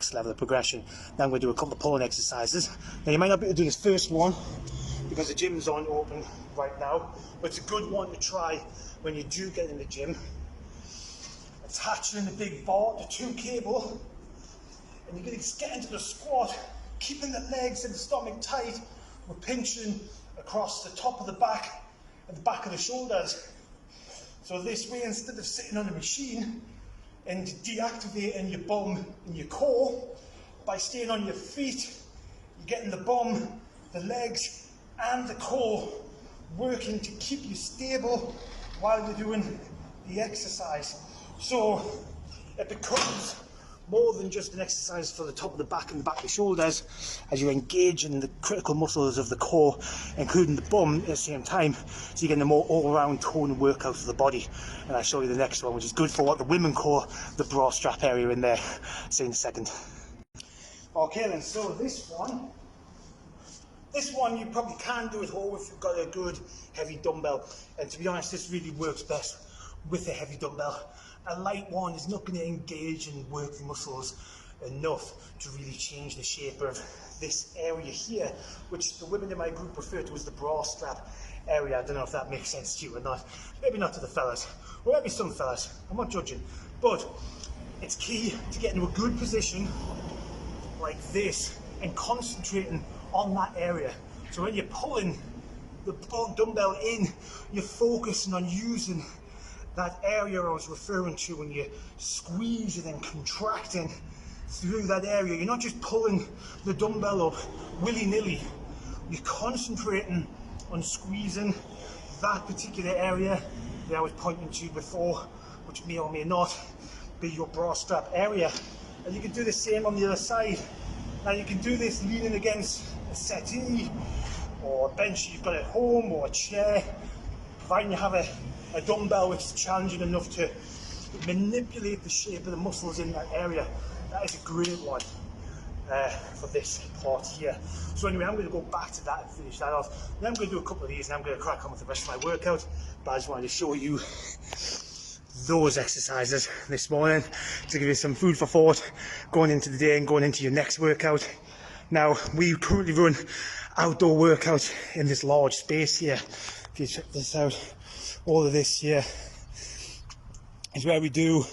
next level of progression. Now I'm going to do a couple of pulling exercises. Now you might not be able to do this first one because the gyms aren't open right now, but it's a good one to try when you do get in the gym. Attaching the big bar to 2 cable, and you're going to get into the squat, keeping the legs and the stomach tight. We're pinching across the top of the back and the back of the shoulders. So this way, instead of sitting on a machine and deactivating your bum and your core, by staying on your feet, you're getting the bum, the legs and the core working to keep you stable while you're doing the exercise. So it becomes more than just an exercise for the top of the back and the back of the shoulders, as you engage in the critical muscles of the core, including the bum at the same time, so you're getting a more all-round tone workout for the body. And I'll show you the next one, which is good for what the women call the bra strap area in there. See you in a second. Okay then, so this one you probably can do at home if you've got a good heavy dumbbell, and to be honest, this really works best with a heavy dumbbell. A light one is not going to engage and work the muscles enough to really change the shape of this area here, which the women in my group refer to as the bra strap area. I don't know if that makes sense to you or not. Maybe not to the fellas, or maybe some fellas. I'm not judging, but it's key to get into a good position like this and concentrating on that area. So when you're pulling the dumbbell in, you're focusing on using that area I was referring to when you're squeezing and contracting through that area. You're not just pulling the dumbbell up willy-nilly. You're concentrating on squeezing that particular area that I was pointing to before, which may or may not be your bra strap area. And you can do the same on the other side. Now you can do this leaning against a settee or a bench you've got at home, or a chair, providing you have a dumbbell which is challenging enough to manipulate the shape of the muscles in that area. That is a great one for this part here. So anyway, I'm going to go back to that and finish that off. Then I'm going to do a couple of these and I'm going to crack on with the rest of my workout. But I just wanted to show you those exercises this morning to give you some food for thought going into the day and going into your next workout. Now, we currently run outdoor workouts in this large space here. If you check this out, all of this here is where we do